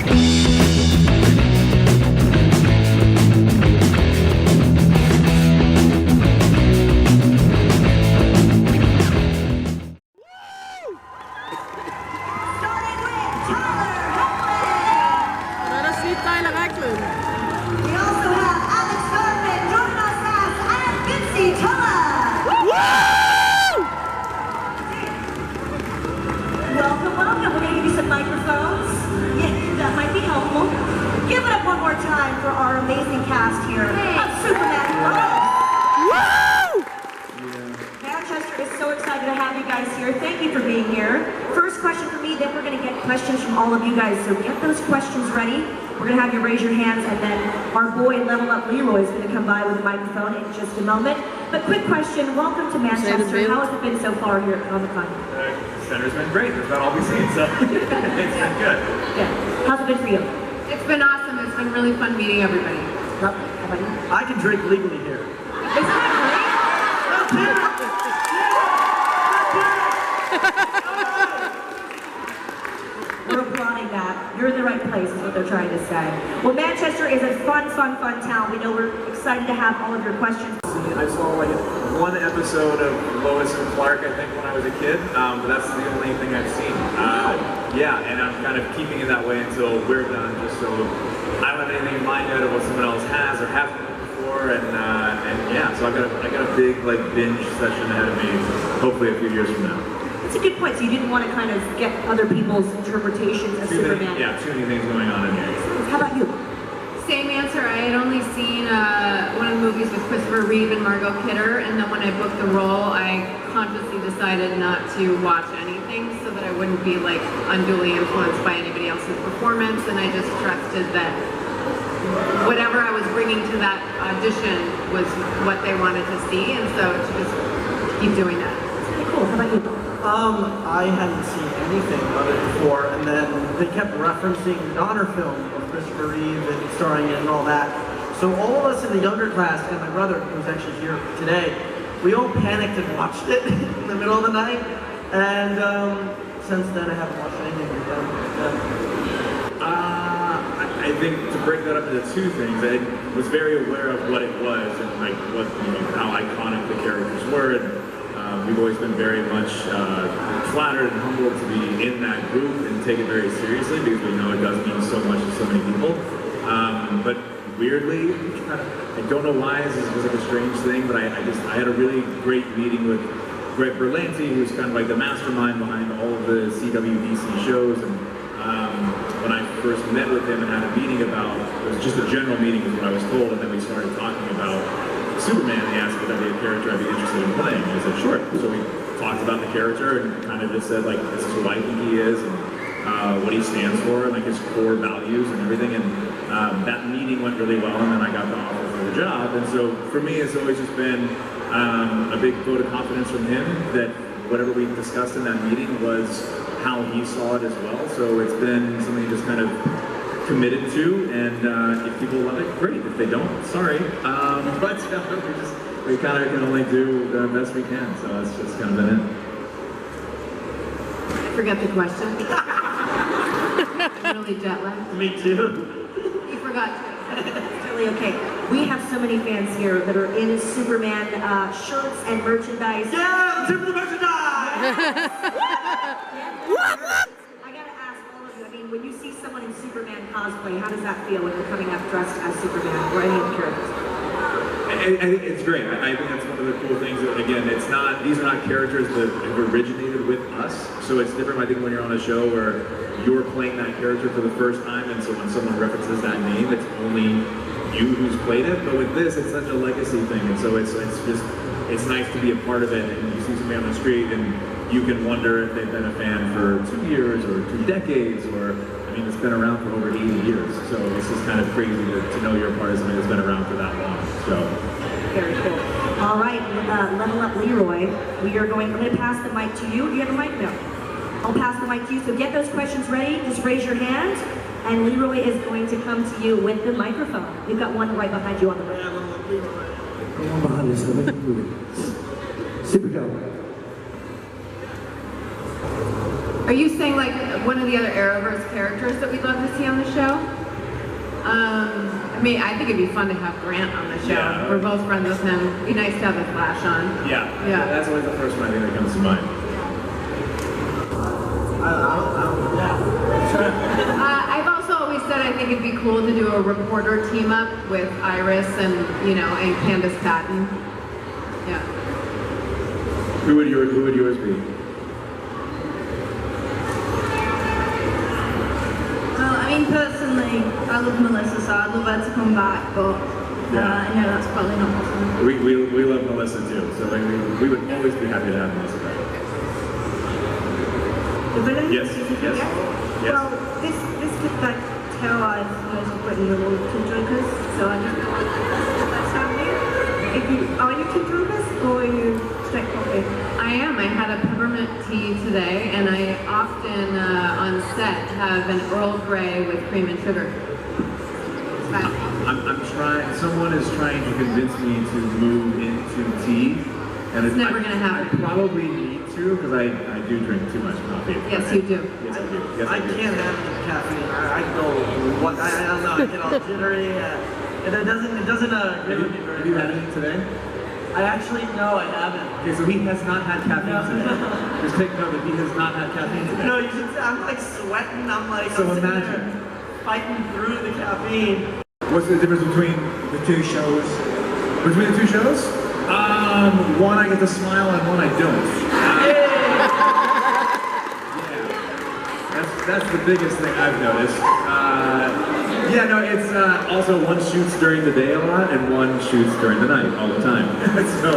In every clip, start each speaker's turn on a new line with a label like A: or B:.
A: Let us see Tyler Hoechlin.
B: We also have Alex Garfin joining us as Bitsie Tulloch. Welcome, welcome. We're going to give you some microphones. Yeah, that might be helpful. Give it up one more time for our amazing cast here of Superman Lois. Manchester is so excited to have you guys here. Thank you for being here. First question for me, then we're going to get questions from all of you guys. So get those questions ready. We're going to have you raise your hands, and then our boy Level Up Leroy is going to come by with a microphone in just a moment. But quick question, welcome to Manchester. How has it been so far here at Comic-Con?
C: Center's been great. That's about all we've seen, so it's been good.
B: Good. How's it been for you?
D: It's been awesome. It's been really fun meeting everybody.
B: Lovely. How about you?
E: I can drink legally here.
D: Isn't that
B: We're applauding that. You're in the right place, is what they're trying to say. Well, Manchester is a fun town. We know we're excited to have all of your questions.
C: I saw like one episode of Lois and Clark, I think, when I was a kid, but that's the only thing I've seen. Yeah, and I'm kind of keeping it that way until we're done, just so I don't have anything in mind yet of what someone else has or hasn't before, and yeah, so I got a big like binge session ahead of me, hopefully a few years from now.
B: That's a good point. So you didn't want to kind of get other people's interpretations of Superman.
C: Too many things going on in here.
B: How about you?
D: Same answer. I had only seen one of the movies with Christopher Reeve and Margot Kidder, and then when I booked the role, I consciously decided not to watch anything so that I wouldn't be like unduly influenced by anybody else's performance, and I just trusted that whatever I was bringing to that audition was what they wanted to see, and so to just keep doing that.
B: Okay, cool. How about you?
E: I hadn't seen anything of it before, and then they kept referencing the Donner film of Christopher Reeve and starring it and all that. So all of us in the younger class, and my brother, who's actually here today, we all panicked and watched it in the middle of the night, and since then I haven't watched anything with them.
C: I think to break that up into two things, I was very aware of what it was and like what how iconic the characters were. And we've always been very much flattered and humbled to be in that group and take it very seriously because we know it does mean so much to so many people. But weirdly, I don't know why this was like a strange thing, but I had a really great meeting with Greg Berlanti, who's kind of like the mastermind behind all of the CWDC shows. And when I first met with him and had a meeting about, it was just a general meeting is what I was told, and then we started talking about Superman. He asked if that'd be a character I'd be interested in playing. And I said, sure. So we talked about the character and kind of just said, like, this is who I think he is and what he stands for and like his core values and everything. And that meeting went really well, and then I got the offer for the job. And so for me, it's always just been a big vote of confidence from him that whatever we discussed in that meeting was how he saw it as well. So it's been something just kind of committed to, and if people love it, great. If they don't, sorry. But we kind of can only do the best we can, so that's just kind of been it.
D: I forgot the question. I'm really jet lagged.
E: Me too.
D: You forgot to.
B: It's really okay. We have so many fans here that are in Superman shirts and merchandise.
E: Yeah, tip of the merchandise!
B: I gotta ask all of you, I mean, when you see someone in Superman cosplay, how does that feel when you're coming up dressed as Superman or any of the characters?
C: I think it's great. I think that's one of the cool things. Again, it's not; these are not characters that have originated with us. So it's different. I think when you're on a show where you're playing that character for the first time, and so when someone references that name, it's only you who's played it. But with this, it's such a legacy thing, and so it's nice to be a part of it. And you see somebody on the street, and you can wonder if they've been a fan for 2 years or 2 decades, or I mean, it's been around for over 80 years. So it's just kind of crazy to know you're a part of something that's been around for that long. So
B: Very cool. All right, Level Up Leroy, I'm going to pass the mic to you. Do you have a mic? No. I'll pass the mic to you. So get those questions ready. Just raise your hand, and Leroy is going to come to you with the microphone. We've got one right behind you on the right.
F: Go on behind us, make it moving. Super go.
D: Are you saying like one of the other Arrowverse characters that we'd love to see on the show? I mean, I think it'd be fun to have Grant on the show.
C: Yeah.
D: We're both friends with him. It'd be nice to have the Flash on.
C: Yeah.
D: Yeah.
C: That's always the first one I think that comes to mind.
D: I've also always said I think it'd be cool to do a reporter team up with Iris and and Candace Patton. Yeah.
C: Who would yours be?
G: Well, I mean, personally, I love Melissa, so I'd love her to come back, but I know that's probably not possible.
C: We love Melissa too, so we would always be happy to have Melissa back.
G: The villain?
C: Yes. Yes.
G: Well, this could like terrorize most of Britain and all Team Jokers, so I just that's happening. Are you Team Jokers or are you straight coffee?
D: I am. I had a peppermint tea today, and I often on set have an Earl Grey with cream and sugar. It's fascinating.
C: I'm trying. Someone is trying to convince me to move into tea, and
D: It's never gonna happen.
C: I probably need to because I do drink too much coffee.
D: Yes, you do.
C: Yes, I do. Yes,
E: I can't handle the caffeine. I go, I don't know, I get all jittery, and it doesn't agree with me very
C: Have you had
E: much.
C: any today?
E: I actually, no, I haven't.
C: Okay, so he has not had caffeine today. Just take note that he has not had caffeine today.
E: No, you should say, I'm like sweating, I'm like,
C: So
E: I'm sitting there
C: imagine.
E: fighting through the caffeine.
C: What's the difference between the two shows? Between the two shows? One I get to smile and one I don't. That's the biggest thing I've noticed. Yeah, no, it's also one shoots during the day a lot and one shoots during the night all the time. So,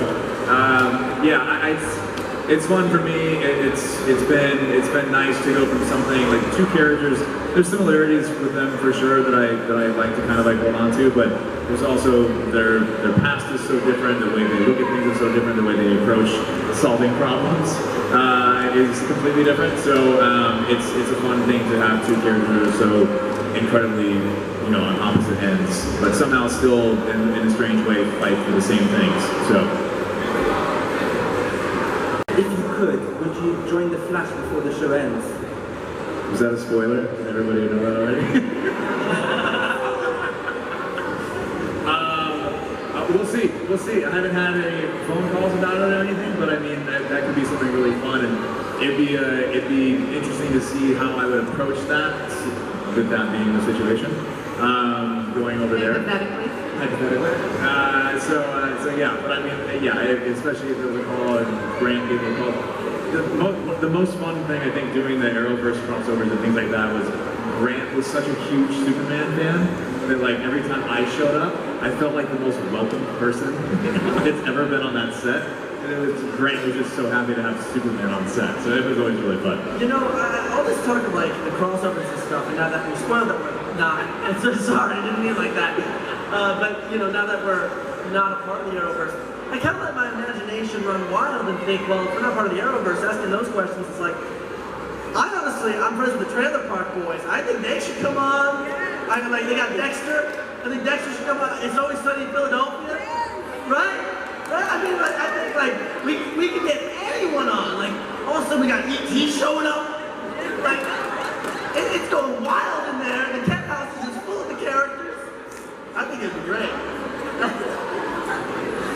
C: it's fun for me. It's been nice to go from something like two characters. There's similarities with them for sure that I like to kind of like hold on to, but there's also their past is so different. The way they look at things is so different. The way they approach solving problems is completely different. So it's a fun thing to have two characters so incredibly on opposite ends, but somehow still in a strange way fight for the same things. So.
F: If you could, would you join the Flash before the show ends?
C: Was that a spoiler? Did everybody know that already? We'll see. We'll see. I haven't had any phone calls about it or anything, but I mean that could be something really fun, and it'd be interesting to see how I would approach that, with that being the situation, going over there. Hypothetically. So yeah, but I mean, yeah, especially if there was a call and Grant gave me a call. The most fun thing I think doing the Arrowverse crossovers and things like that was Grant was such a huge Superman fan that like every time I showed up, I felt like the most welcome person that's ever been on that set. And Grant was just so happy to have Superman on set, so it was always really fun.
E: All this talk of like the crossovers and stuff, and now that we spoiled that we're not, I'm so sorry, I didn't mean like that. But now that we're not a part of the Arrowverse, I kind of let my imagination run wild and think, well, if we're not part of the Arrowverse, asking those questions, it's like, I'm friends with the Trailer Park Boys. I think they should come on. They got Dexter. I think Dexter should come on. It's Always Sunny in Philadelphia, right? I mean, I think we can get anyone on. Like, all of a sudden we got E.T. showing up. Like, it's going wild in there. The cat house is just full of the characters. I think it'd be great.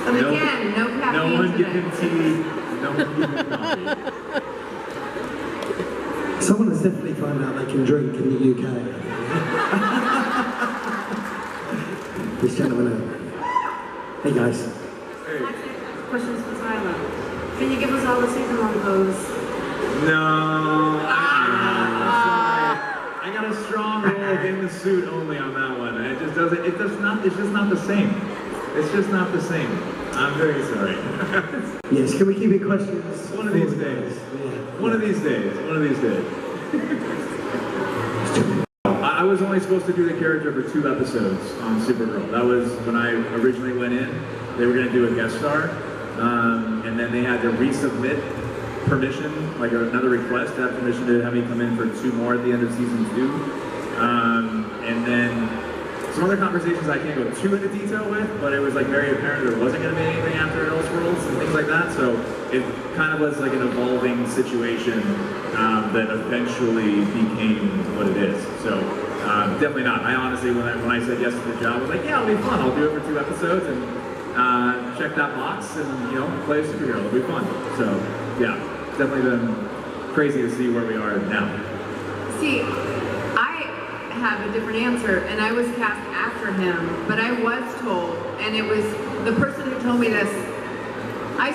D: And again, no caffeine
C: No one
D: today.
C: giving tea. No one giving coffee.
F: Someone has definitely found out they can drink in the UK. This gentleman out. Hey guys.
C: Hey.
G: Questions for Tyler. Can you give us all the Superman pose?
C: No. I got a strong hold in the suit only on that one. It just doesn't. It's just not the same. It's just not the same. I'm very sorry.
F: Yes, can we keep it questions?
C: One of these days.
F: Yeah.
C: One of these days. One of these days. I was only supposed to do the character for 2 episodes on Supergirl. That was when I originally went in. They were going to do a guest star, and then they had to resubmit permission, like another request to have permission to have me come in for 2 more at the end of season 2. And then some other conversations I can't go too into detail with, but it was like very apparent there wasn't going to be anything after Elseworlds and things like that. So it kind of was like an evolving situation that eventually became what it is. So definitely not. I honestly, when I said yes to the job, I was like, yeah, it'll be fun. I'll do it for 2 episodes and check that box and, you know, play a superhero. It'll be fun. So yeah, definitely been crazy to see where we are now.
D: See, I have a different answer, and I was cast after him, but I was told, and it was the person who told me this. I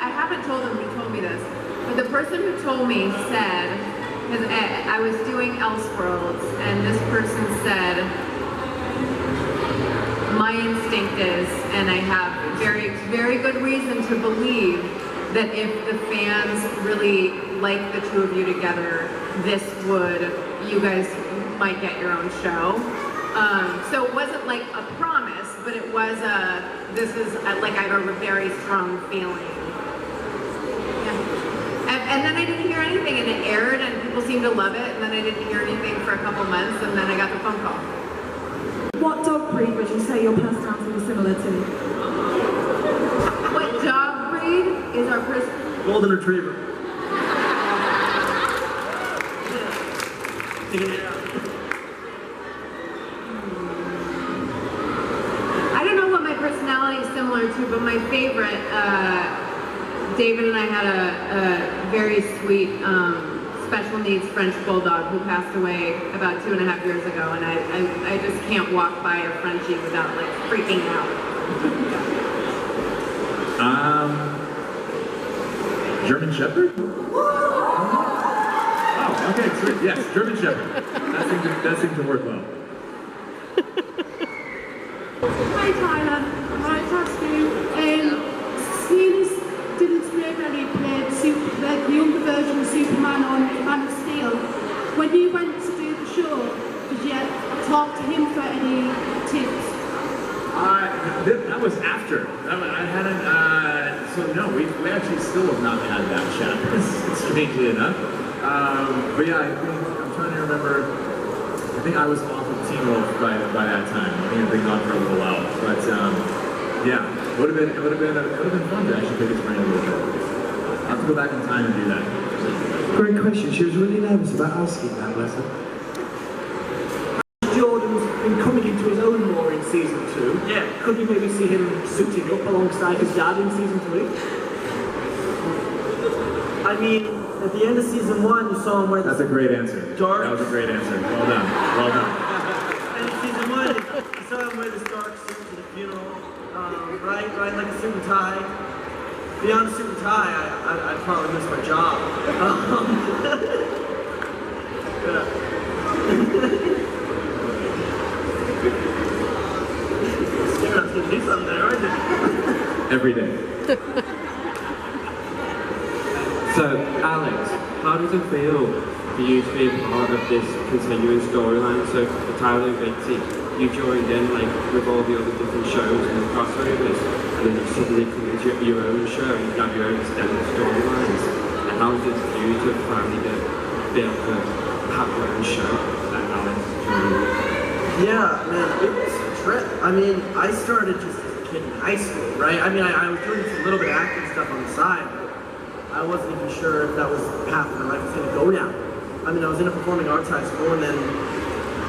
D: haven't told him who told me this, but the person who told me said, because I was doing Elseworlds, and this person said, my instinct is, and I have very, very good reason to believe that if the fans really like the two of you together, you guys might get your own show. So it wasn't like a promise, but it was like I have a very strong feeling. Yeah. And then I didn't hear anything, and it aired, and people seemed to love it, and then I didn't hear anything for a couple months, and then I got the phone call.
G: What dog breed would you say your personality was similar to?
D: What dog breed is our person?
E: Golden Retriever.
D: I don't know what my personality is similar to, but my favorite, David and I had a very sweet special needs French bulldog who passed away about 2.5 years ago, and I just can't walk by a Frenchie without like freaking out.
C: German Shepherd? Oh, okay, sweet. Yes, German Shepherd. That seemed to work well.
H: Hi Tyler, right, that's you. Since didn't really play the younger version of Superman on Man of Steel, when you went to do the show, did you talk to him for any tips?
C: That was after. I hadn't, so no, we actually still have not had that chat, strangely enough. But yeah, I'm trying to remember, I think I was off of Teen Wolf by that time. I think it had been gone for a little while. But yeah, it would have been fun to actually pick his brain a little bit. I'll have to go back in time and do that.
F: Great question. She was really nervous about asking that, bless her. Jordan's been coming into his own more in season 2.
E: Yeah.
F: Could you maybe see him suiting up alongside his dad in season 3?
E: I mean, at the end of season 1, you saw him wear the...
C: That's a great answer.
E: Dark.
C: That was a great answer. Well done. Well done.
E: And in season 1, you saw him wear this dark suit to the funeral, right like a suit and tie. Beyond suit and tie, I'd probably miss my job. Yeah. You're going to do something there, aren't you?
C: Every day.
I: So, Alex, how does it feel for you to be a part of this continuing storyline? So, for Tyler and Bitsie, you joined in with all the other different shows and the crossovers, and then you suddenly come into your own show and you have your own extended storylines. And how is it for you to finally be able to have your own show that Alex joined?
E: Yeah, man, it was a trip. I mean, I started just as a kid in high school, right? I mean, I was doing a little bit of acting stuff on the side, but I wasn't even sure if that was the path my life was going to go down. I mean, I was in a performing arts high school, and then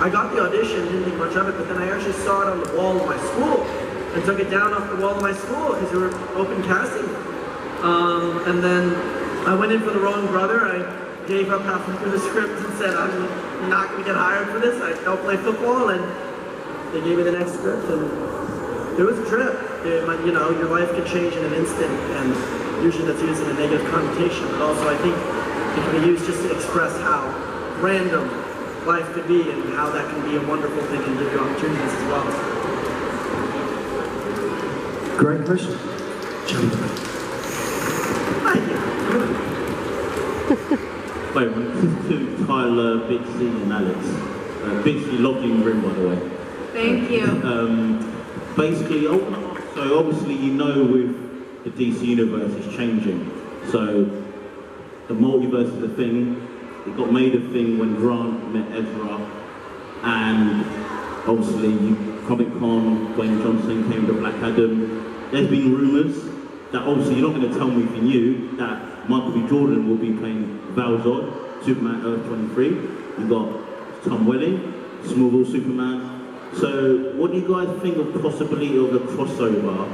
E: I got the audition, didn't think much of it, but then I actually saw it on the wall of my school, and took it down off the wall of my school, because they were open casting. And then I went in for the wrong brother. I gave up halfway through the script and said, I'm not going to get hired for this. I don't play football, and they gave me the next script, and it was a trip. You know, your life can change in an instant, and usually that's used in a negative connotation, but also I think it can be used just to express how random life could be and how that can be a wonderful thing and give you opportunities as well.
F: Great question.
E: Thank you.
J: Wait, to Tyler, Bitsie and Alex. Bitsie, lovely Grimm, by the way.
D: Thank you.
J: Basically, I want to ask, so obviously you know with the DC universe is changing. So the multiverse is a thing. It got made a thing when Grant met Ezra, and obviously Comic-Con, Dwayne Johnson came to Black Adam. There's been rumours that obviously you're not going to tell me if you knew that Michael B. Jordan will be playing Val Zod, Superman Earth 23. We've got Tom Welling, Smallville Superman. So what do you guys think of the possibility of a crossover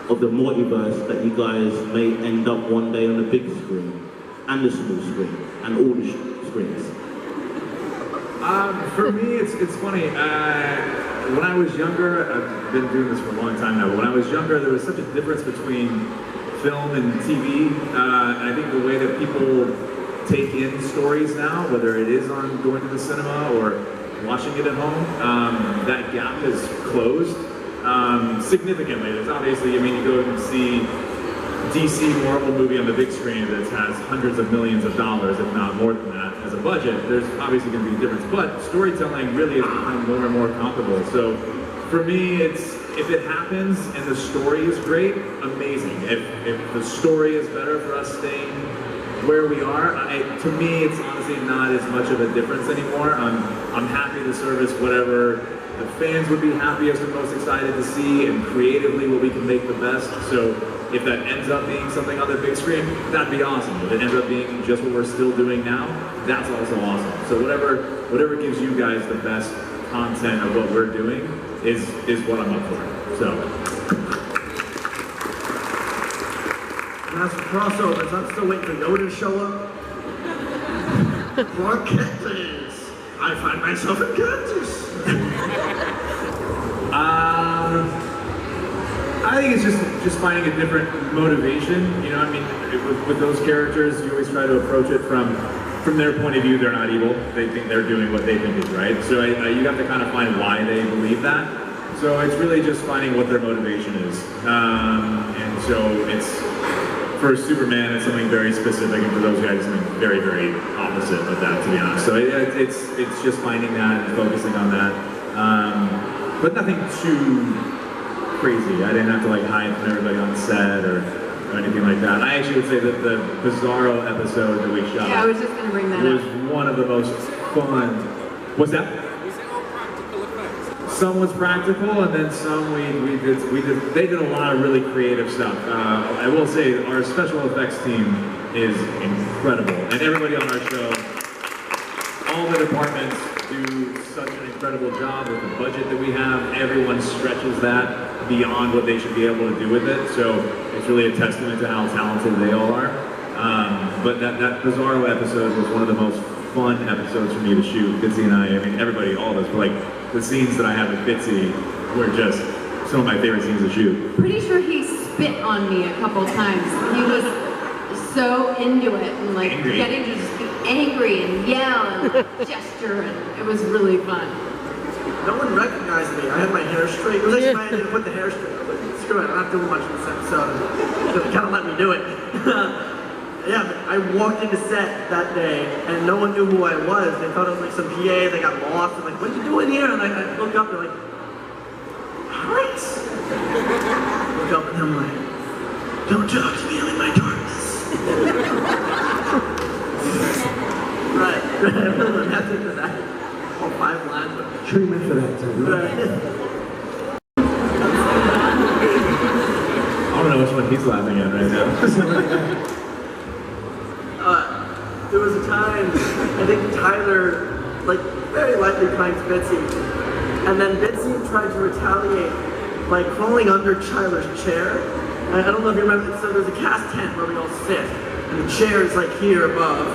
J: of the multiverse that you guys may end up one day on the big screen and the small screen and all the screens?
C: For me, it's funny. When I was younger, I've been doing this for a long time now, but when I was younger, there was such a difference between film and TV. And I think the way that people take in stories now, whether it is on going to the cinema or watching it at home, that gap has closed significantly. There's obviously, I mean, you go and see DC Marvel movie on the big screen that has hundreds of millions of dollars, if not more than that, as a budget. There's obviously going to be a difference, but storytelling really has become more and more comparable. So for me, it's if it happens and the story is great, amazing. If the story is better for us staying where we are, to me, it's honestly not as much of a difference anymore. I'm happy to service whatever the fans would be happiest and most excited to see, and creatively what we can make the best. So if that ends up being something on the big screen, that'd be awesome. If it ends up being just what we're still doing now, that's also awesome. So whatever gives you guys the best content of what we're doing is what I'm up for. So.
E: As for crossovers, I'm still waiting for Yoda to show up. More Cantus. I find myself in Cantus.
C: I think it's just finding a different motivation. You know, I mean, with those characters, you always try to approach it from their point of view. They're not evil. They think they're doing what they think is right. So you have to kind of find why they believe that. So it's really just finding what their motivation is. And so it's, for Superman, it's something very specific, and for those guys, it's something very, very opposite of that, to be honest. So it's just finding that and focusing on that. But nothing too crazy. I didn't have to like hide from everybody on set or anything like that. I actually would say that the Bizarro episode that we shot,
D: yeah, I was just going to bring that
C: was
D: up.
C: one of the most fun. What's that? Some was practical, and then some they did a lot of really creative stuff. I will say our special effects team is incredible, and everybody on our show, all the departments do such an incredible job with the budget that we have. Everyone stretches that beyond what they should be able to do with it, so it's really a testament to how talented they all are. But that Bizarro episode was one of the most fun episodes for me to shoot. Bitsie and I mean everybody, all of us, but like the scenes that I have with Bitsie were just some of my favorite scenes to shoot.
D: Pretty sure he spit on me a couple times. He was so into it and like getting to just be angry and yell and gesture, and it was really fun.
E: No one recognized me. I had my hair straight. It was actually my idea to put the hair straight. I was like, screw it, I'm not doing much in this episode. So they kind of let me do it. Yeah, but I walked into set that day and no one knew who I was. They thought I was like some PA, they got lost. I'm like, what are you doing here? And I look up, they're like, Alex? Look up and I'm like, don't talk to me, I'm in my darkness. Right. That's it for that. All 5 lines.
F: Treatment for that too.
E: Right.
C: I don't know which one he's laughing at right now.
E: There was a time, I think Tyler, like, very lightly pranked Bitsie, and then Bitsie tried to retaliate by crawling under Tyler's chair. I don't know if you remember, so there's a cast tent where we all sit, and the chair is like here above.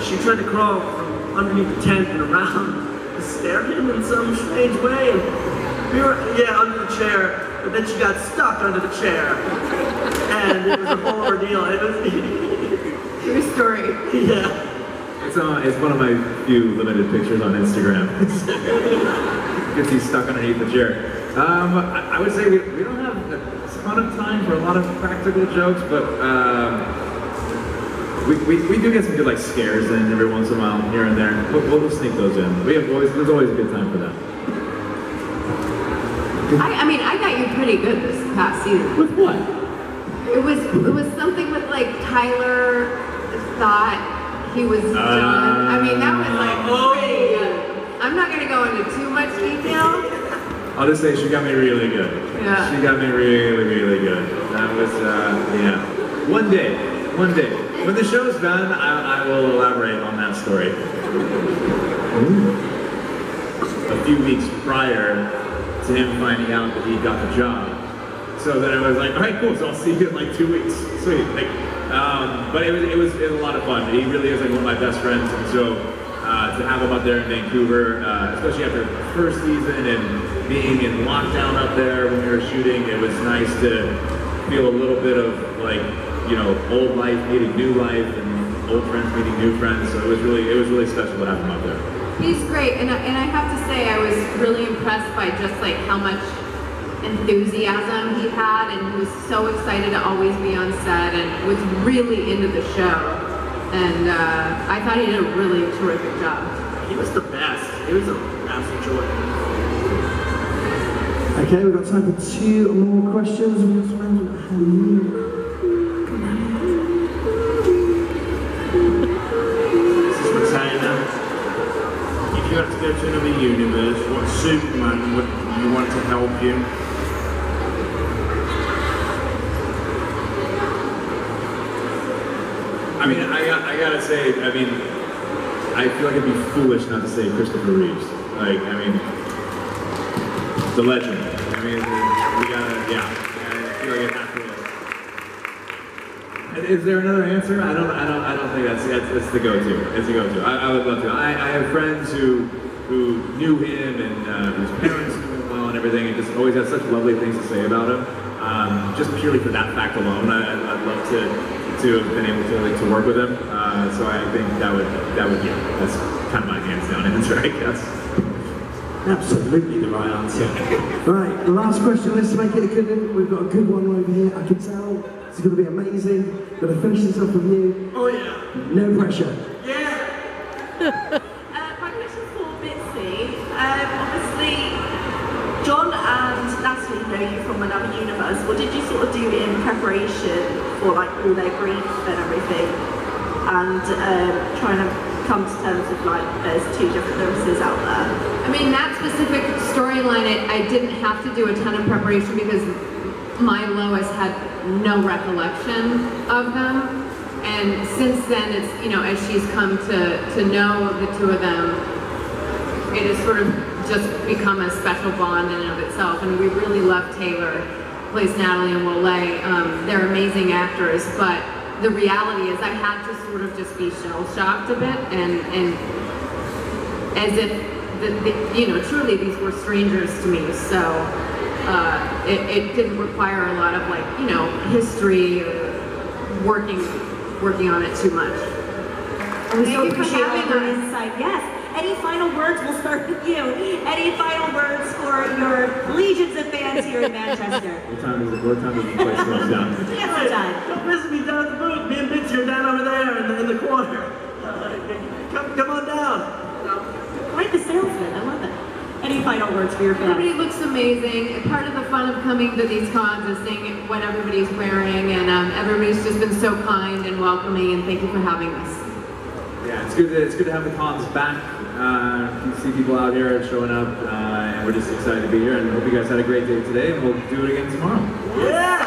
E: She tried to crawl from underneath the tent and around to stare at him in some strange way, and we were, under the chair, but then she got stuck under the chair, and it was a whole ordeal. It was...
D: True story.
E: Yeah.
C: It's one of my few limited pictures on Instagram. Gets you stuck underneath the chair. I would say we don't have a ton of time for a lot of practical jokes, but we do get some good like scares in every once in a while, here and there. We'll sneak those in. There's always a good time for that.
D: I mean, I got you pretty good this past season.
C: With what?
D: It was something with like Tyler thought he was done. I mean, that was like pretty good. I'm not gonna go into too much detail.
C: I'll just say she got me really good.
D: Yeah.
C: She got me really, really good. That was, yeah. One day, One day. When the show's done, I will elaborate on that story. A few weeks prior to him finding out that he got the job. So then I was like, all right, cool, so I'll see you in like 2 weeks. Sweet. Like, but it was a lot of fun. He really is like one of my best friends, and so to have him up there in Vancouver, especially after the first season and being in lockdown up there when we were shooting, it was nice to feel a little bit of like, you know, old life meeting new life and old friends meeting new friends. So it was really special to have him up there.
D: He's great, and I have to say I was really impressed by just like how much enthusiasm he had, and he was so excited to always be on set and was really into the show. And I thought he did a really terrific job.
F: He was the best. He was an absolute joy.
K: Okay, we've got time for 2 more questions. We've got
F: This is for Taylor. If you had to go to another universe, what Superman would you want to help you?
C: I mean, I gotta say, I mean, I feel like it'd be foolish not to say Christopher Reeves. Like, I mean, the legend. I mean, we gotta, yeah. I feel like it has to. Is there another answer? I don't think that's the go-to. It's the go-to. I would love to. I have friends who knew him and whose parents knew him well and everything, and just always had such lovely things to say about him. Just purely for that fact alone, I'd love to have been able to work with him. So I think that would yeah, that's kind of my hands down answer, I guess.
K: absolutely the right answer. Right, the last question, let's make it a good one. We've got a good one over here. I can tell it's going to be amazing. Going to finish this off with you.
F: Oh yeah.
K: No pressure.
F: Yeah.
G: My question for Bitsie, obviously John and Natalie know you from another universe. What did you sort of do in preparation for like all their grief and everything, and trying to come to terms with like there's 2 different Loises out there?
D: I mean, that specific storyline, I didn't have to do a ton of preparation because my Lois had no recollection of them. And since then, it's, you know, as she's come to know the 2 of them, it has sort of just become a special bond in and of itself. And we really love Taylor, who plays Natalie, and Lois. They're amazing actors, but the reality is I had to sort of just be shell-shocked a bit, and as if, you know, truly these were strangers to me. So it didn't require a lot of like, you know, history or working on it too much.
B: We so appreciate all your insight. Yes. Any final words? We'll start with you. Any final words for your legions of fans here in Manchester?
C: What time is the place goes down?
B: Yes, time.
E: Don't miss me down at the booth. Me and Bitsie are down over there in the corner. Come on down.
B: Quite the salesman. I love it. Any final words for your fans?
D: Everybody looks amazing. Part of the fun of coming to these cons is seeing what everybody's wearing, and everybody's just been so kind and welcoming, and thank you for having us.
C: Yeah, it's good to have the cons back. You see people out here showing up, and we're just excited to be here, and hope you guys had a great day today, and we'll do it again tomorrow.
E: Yeah!